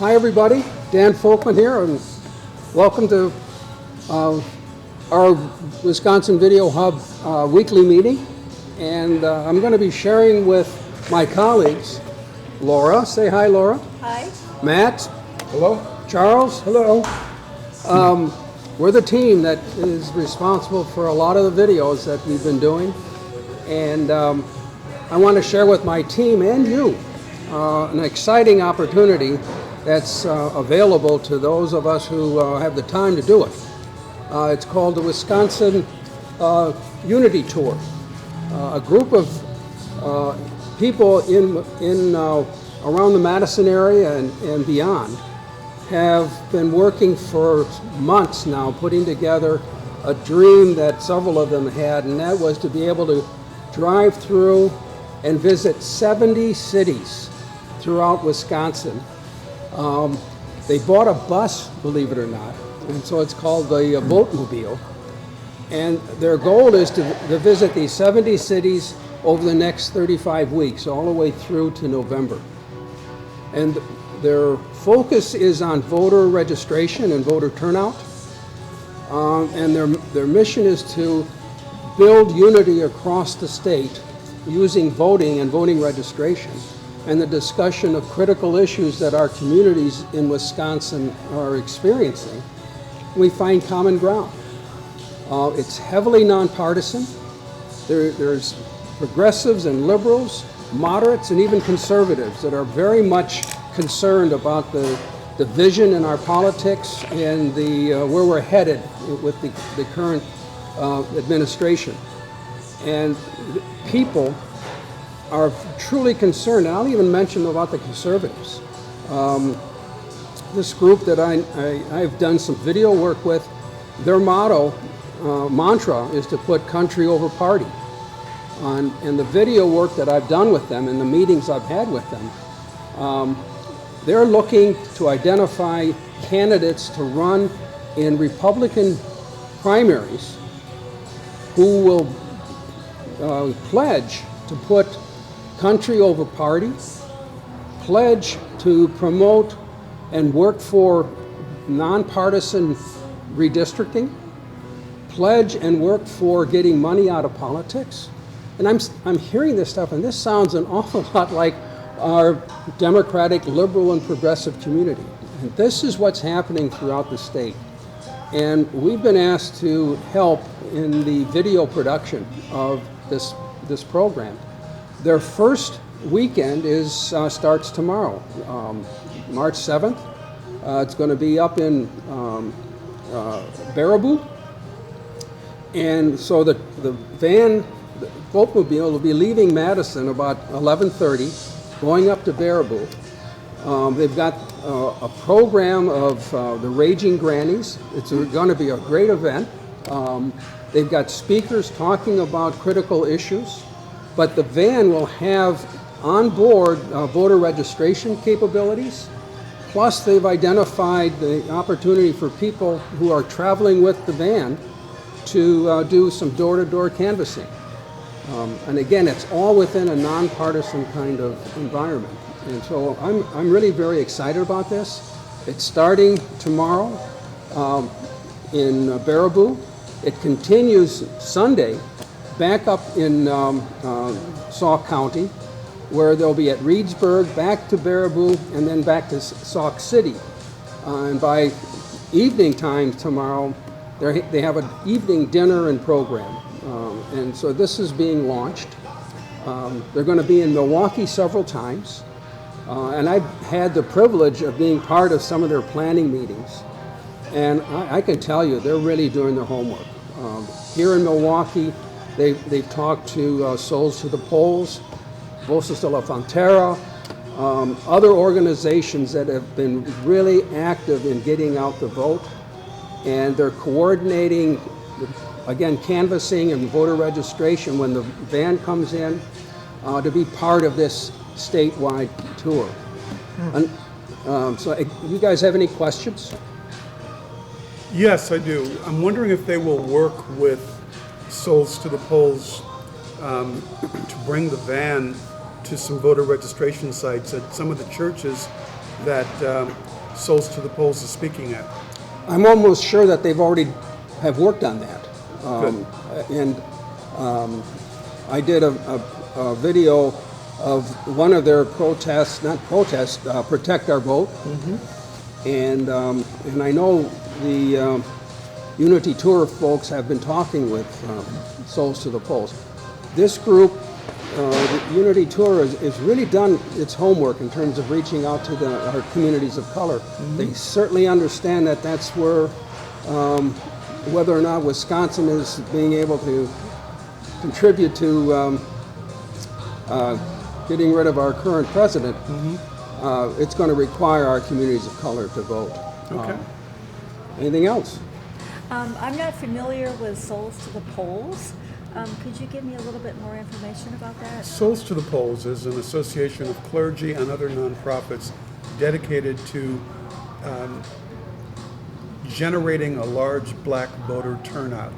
Hi everybody, Dan Folkman here, and welcome to our Wisconsin Video Hub weekly meeting. And I'm going to be sharing with my colleagues, Laura. Say hi, Laura. Hi. Matt. Hello. Charles. Hello. We're the team that is responsible for a lot of the videos that we've been doing. And I want to share with my team and you an exciting opportunity that's available to those of us who have the time to do it. It's called the Wisconsin Unity Tour. A group of people in around the Madison area and beyond have been working for months now, putting together a dream that several of them had, and that was to be able to drive through and visit 70 cities throughout Wisconsin. They bought a bus, believe it or not, and so it's called the Boatmobile. And their goal is to visit these 70 cities over the next 35 weeks, all the way through to November. And their focus is on voter registration and voter turnout. And their mission is to build unity across the state using voting and voting registration and the discussion of critical issues that our communities in Wisconsin are experiencing. We find common ground. It's heavily nonpartisan. There's progressives and liberals, moderates, and even conservatives that are very much concerned about the vision in our politics and where we're headed with the current administration. And people are truly concerned, and I'll even mention about the conservatives. This group that I've done some video work with, their mantra is to put country over party. And the video work that I've done with them and the meetings I've had with them, they're looking to identify candidates to run in Republican primaries who will pledge to put country over party, pledge to promote and work for nonpartisan redistricting, pledge and work for getting money out of politics. And I'm hearing this stuff, and this sounds an awful lot like our Democratic, liberal, and progressive community. And this is what's happening throughout the state. And we've been asked to help in the video production of this program. Their first weekend starts tomorrow, March 7th. It's going to be up in Baraboo. And so the Boatmobile will be leaving Madison about 11:30, going up to Baraboo. They've got a program of the Raging Grannies. It's going to be a great event. They've got speakers talking about critical issues, but the van will have on board voter registration capabilities. Plus, they've identified the opportunity for people who are traveling with the van to do some door-to-door canvassing. And again, it's all within a nonpartisan kind of environment. And so I'm really very excited about this. It's starting tomorrow in Baraboo. It continues Sunday back up in Sauk County, where they'll be at Reedsburg, back to Baraboo, and then back to Sauk City. And by evening time tomorrow, they have an evening dinner and program. And so this is being launched. They're going to be in Milwaukee several times. And I've had the privilege of being part of some of their planning meetings. And I can tell you, they're really doing their homework. Here in Milwaukee, they've talked to Souls to the Polls, Voces de la Frontera, other organizations that have been really active in getting out the vote. And they're coordinating, again, canvassing and voter registration when the van comes in to be part of this statewide tour. And, so you guys have any questions? Yes, I do. I'm wondering if they will work with Souls to the Polls to bring the van to some voter registration sites at some of the churches that Souls to the Polls is speaking at? I'm almost sure that they've already have worked on that. And I did a video of one of their protests, not protests, Protect Our Vote. And I know the Unity Tour folks have been talking with Souls to the Polls. This group, the Unity Tour, has really done its homework in terms of reaching out to our communities of color. They certainly understand that that's where, whether or not Wisconsin is being able to contribute to getting rid of our current president, it's going to require our communities of color to vote. Okay. Anything else? I'm not familiar with Souls to the Polls. Could you give me a little bit more information about that? Souls to the Polls is an association of clergy and other nonprofits dedicated to generating a large black voter turnout,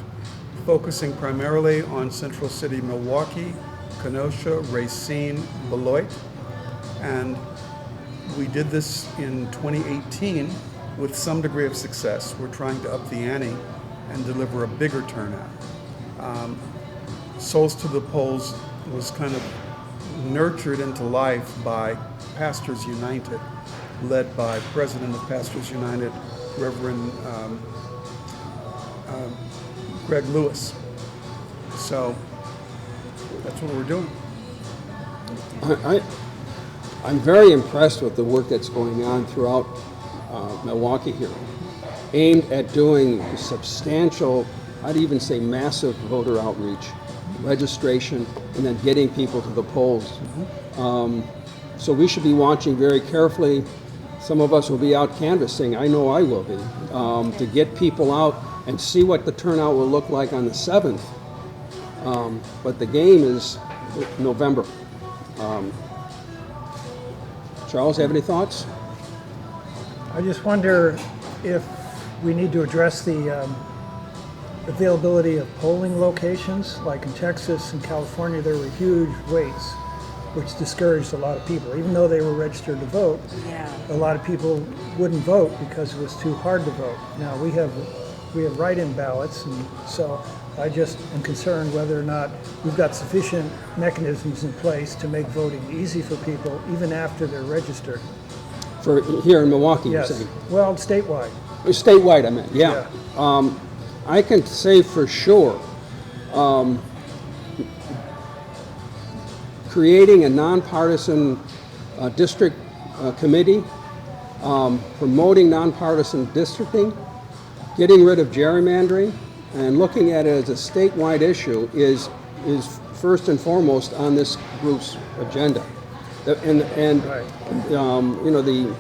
focusing primarily on Central City, Milwaukee, Kenosha, Racine, Beloit, and we did this in 2018 with some degree of success. We're trying to up the ante and deliver a bigger turnout. Souls to the Polls was kind of nurtured into life by Pastors United, led by President of Pastors United, Reverend Greg Lewis. So that's what we're doing. I'm very impressed with the work that's going on throughout Milwaukee here, aimed at doing substantial, I'd even say massive voter outreach, registration, and then getting people to the polls. So we should be watching very carefully. Some of us will be out canvassing, I know I will be, to get people out and see what the turnout will look like on the 7th. But the game is November. Charles, have any thoughts? I just wonder if we need to address the availability of polling locations. Like in Texas and California, there were huge waits, which discouraged a lot of people. Even though they were registered to vote, a lot of people wouldn't vote because it was too hard to vote. Now we have write-in ballots, and so I just am concerned whether or not we've got sufficient mechanisms in place to make voting easy for people even after they're registered. For here in Milwaukee, Yes. you're saying? Well, statewide. Statewide, I meant, yeah. I can say for sure, creating a nonpartisan district committee, promoting nonpartisan districting, getting rid of gerrymandering, and looking at it as a statewide issue is first and foremost on this group's agenda. And Right. you know, the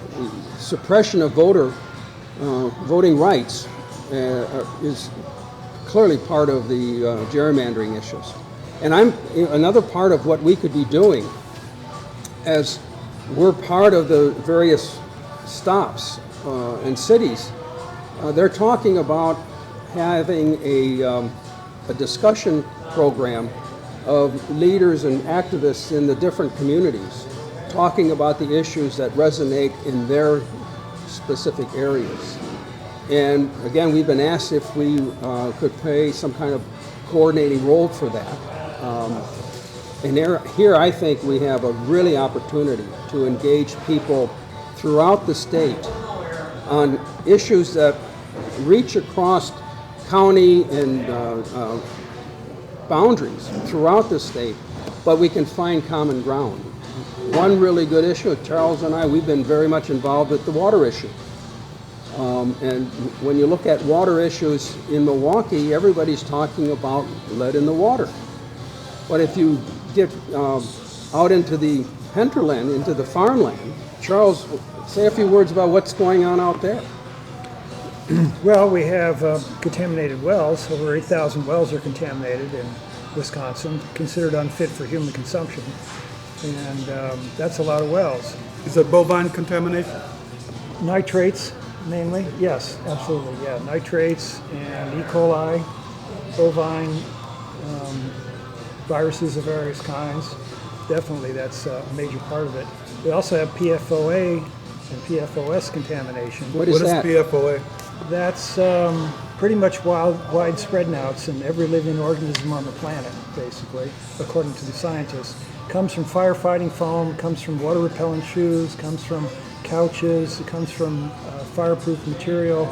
suppression of voting rights is clearly part of the gerrymandering issues. And another part of what we could be doing, as we're part of the various stops in cities, they're talking about having a discussion program of leaders and activists in the different communities, talking about the issues that resonate in their specific areas. And again, we've been asked if we could play some kind of coordinating role for that. And here I think we have a really opportunity to engage people throughout the state on issues that reach across county and boundaries throughout the state, but we can find common ground. One really good issue, Charles and I, we've been very much involved with the water issue. And when you look at water issues in Milwaukee, everybody's talking about lead in the water. But if you get out into the hinterland, into the farmland, Charles, say a few words about what's going on out there. Well, we have contaminated wells. Over 8,000 wells are contaminated in Wisconsin, considered unfit for human consumption. And that's a lot of wells. Is that bovine contamination? Nitrates, mainly. Yes, absolutely. Yeah, nitrates and E. coli, bovine, viruses of various kinds. Definitely, that's a major part of it. We also have PFOA and PFOS contamination. What is that? PFOA? That's pretty much widespread now. It's in every living organism on the planet, basically, according to the scientists. Comes from firefighting foam, comes from water repellent shoes, comes from couches, it comes from fireproof material,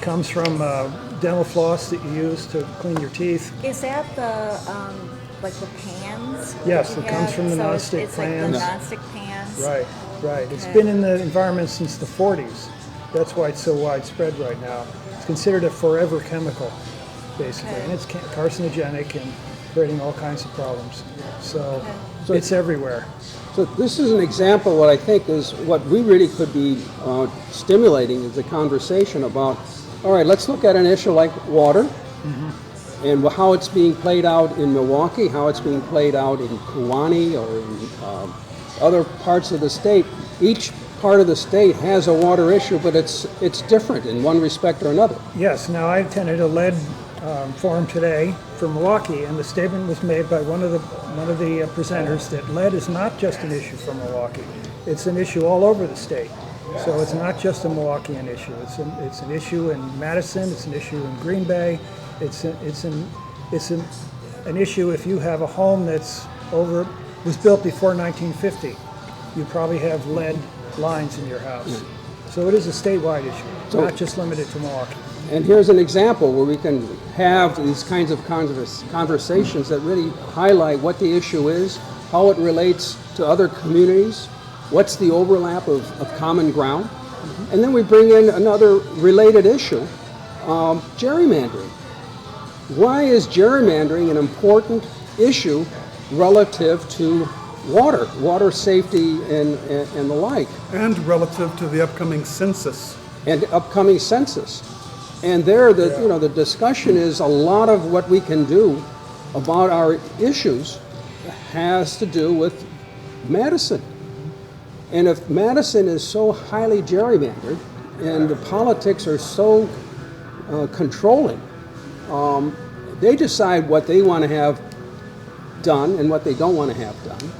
comes from dental floss that you use to clean your teeth. Is that the, like the pans? Yes, that you it comes have? from the So nonstick it's like pans. the nonstick pans? Right, right. It's Okay. been in the environment since the 40s. That's why it's so widespread right now. It's considered a forever chemical, basically, Okay. and it's carcinogenic and creating all kinds of problems. So So- it's everywhere. So this is an example, what I think is what we really could be stimulating is a conversation about, all right, let's look at an issue like water and how it's being played out in Milwaukee, how it's being played out in Kewanee or in other parts of the state. Each part of the state has a water issue, but it's different in one respect or another. Yes, now I attended a lead forum today for Milwaukee, and the statement was made by one of the presenters that lead is not just an issue for Milwaukee. It's an issue all over the state. So it's not just a Milwaukeean issue. It's an issue in Madison. It's an issue in Green Bay. It's an issue if you have a home that's was built before 1950. You probably have lead lines in your house. So it is a statewide issue, not just limited to Milwaukee. And here's an example where we can have these kinds of conversations that really highlight what the issue is, how it relates to other communities, what's the overlap of common ground, and then we bring in another related issue, gerrymandering. Why is gerrymandering an important issue relative to water safety and the like? And relative to the upcoming census. And upcoming census. And there, the discussion is a lot of what we can do about our issues has to do with Madison. And if Madison is so highly gerrymandered and the politics are so controlling, they decide what they want to have done and what they don't want to have done.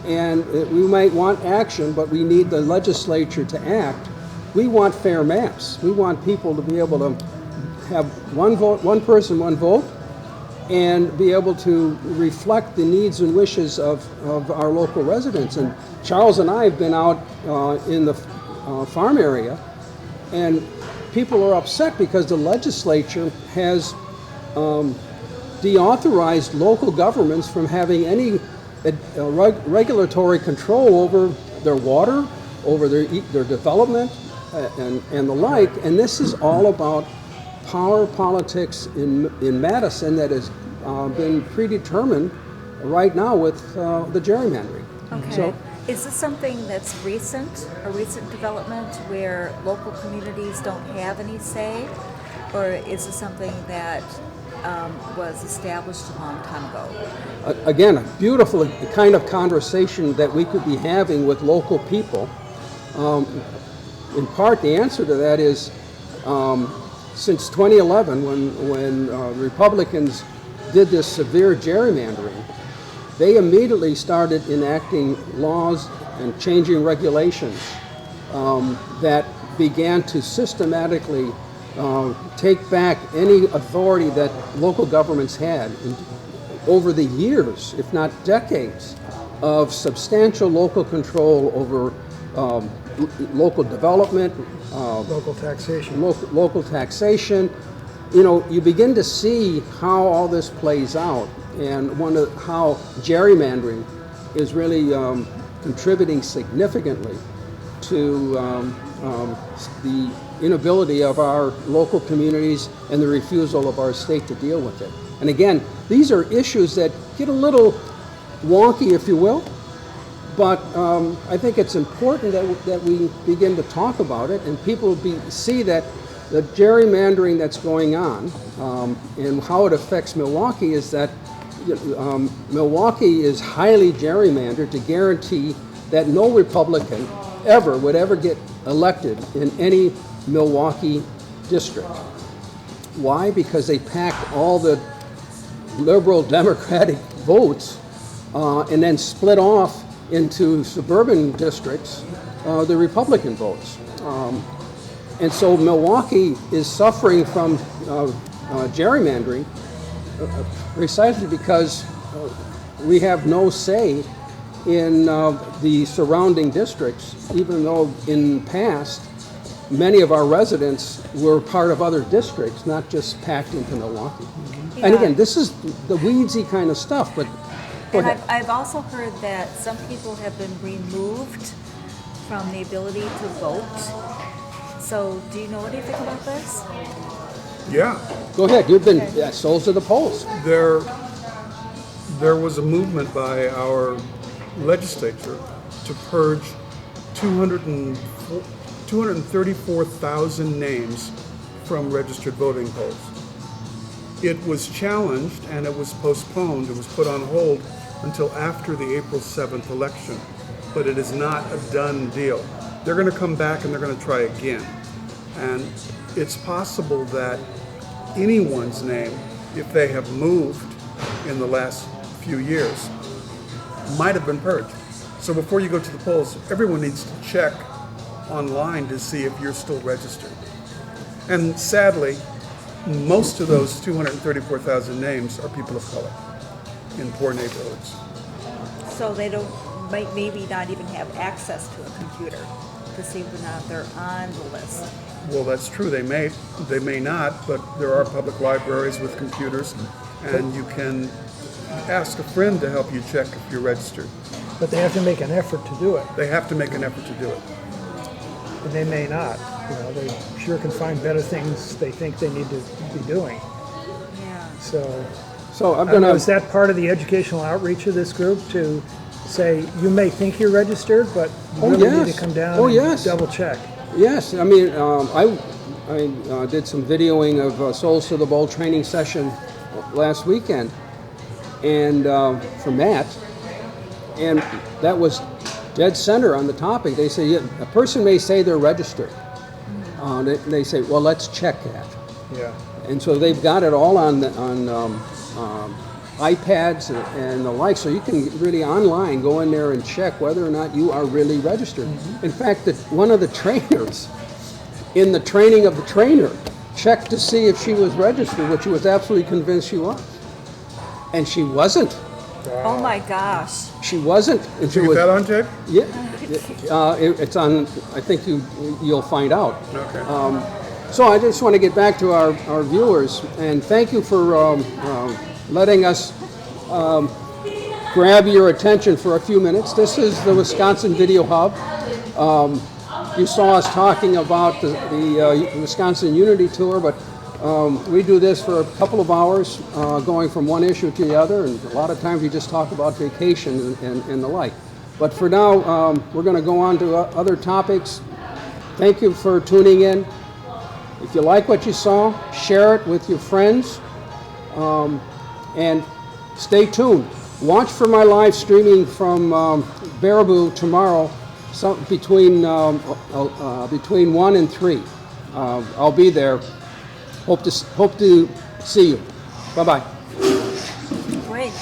And we might want action, but we need the legislature to act. We want fair maps. We want people to be able to have one vote, one person, one vote, and be able to reflect the needs and wishes of our local residents. And Charles and I have been out in the farm area, and people are upset because the legislature has deauthorized local governments from having any regulatory control over their water, over their development, and the like. And this is all about power politics in Madison that has been predetermined right now with the gerrymandering. Okay. So, is this something that's a recent development where local communities don't have any say? Or is this something that was established a long time ago? again, a beautiful kind of conversation that we could be having with local people. In part, the answer to that is since 2011, when Republicans did this severe gerrymandering, they immediately started enacting laws and changing regulations that began to systematically take back any authority that local governments had over the years, if not decades, of substantial local control over local development, Local taxation. local taxation. You know, you begin to see how all this plays out, and how gerrymandering is really contributing significantly to the inability of our local communities and the refusal of our state to deal with it. And again, these are issues that get a little wonky, if you will, but I think it's important that we begin to talk about it, and people see that the gerrymandering that's going on and how it affects Milwaukee is that Milwaukee is highly gerrymandered to guarantee that no Republican would ever get elected in any Milwaukee district. Why? Because they packed all the liberal Democratic votes and then split off into suburban districts the Republican votes. And so Milwaukee is suffering from gerrymandering precisely because we have no say in the surrounding districts, even though in the past many of our residents were part of other districts, not just packed into Milwaukee. And again, this is the weedsy kind of stuff, but go And ahead. I've also heard that some people have been removed from the ability to vote. So do you know anything about this? Yeah, Go ahead, you've been souls of the polls. there was a movement by our legislature to purge 234,000 names from registered voting polls. It was challenged and it was postponed. It was put on hold until after the April 7th election. But it is not a done deal. They're going to come back and they're going to try again. And it's possible that anyone's name, if they have moved in the last few years, might have been purged. So before you go to the polls, everyone needs to check online to see if you're still registered. And sadly, most of those 234,000 names are people of color in poor neighborhoods. So they might maybe not even have access to a computer to see whether or not they're on the list. Well, that's true. They may not, but there are public libraries with computers, and you can ask a friend to help you check if you're registered. But they have to make an effort to do it, They have to make an effort to do it. and they may not. They sure can find better things they think they need to be doing. Yeah. So, So I'm I don't going know, is that part of the educational outreach of this group to say, you may think you're registered, but you Oh, really need yes. to come down Oh, and yes. double check? Yes, I mean, I did some videoing of Souls to the Bowl training session last weekend, and for Matt, and that was dead center on the topic. They say a person may say they're registered. They say, well, let's check that. Yeah. And so they've got it all on iPads and the like, so you can really online go in there and check whether or not you are really registered. In fact, one of the trainers in the training of the trainer checked to see if she was registered, which she was absolutely convinced she was. And she wasn't. Oh my gosh. She wasn't. And she Did you was, get that on tape? yeah, it's on, I think you'll find out. Okay. So I just want to get back to our viewers, and thank you for letting us grab your attention for a few minutes. This is the Wisconsin Video Hub. You saw us talking about the Wisconsin Unity Tour, but we do this for a couple of hours, going from one issue to the other, and a lot of times we just talk about vacation and the like. But for now, we're going to go on to other topics. Thank you for tuning in. If you like what you saw, share it with your friends, and stay tuned. Watch for my live streaming from Baraboo tomorrow, between 1 and 3. I'll be there. Hope to see you. Bye-bye. Great.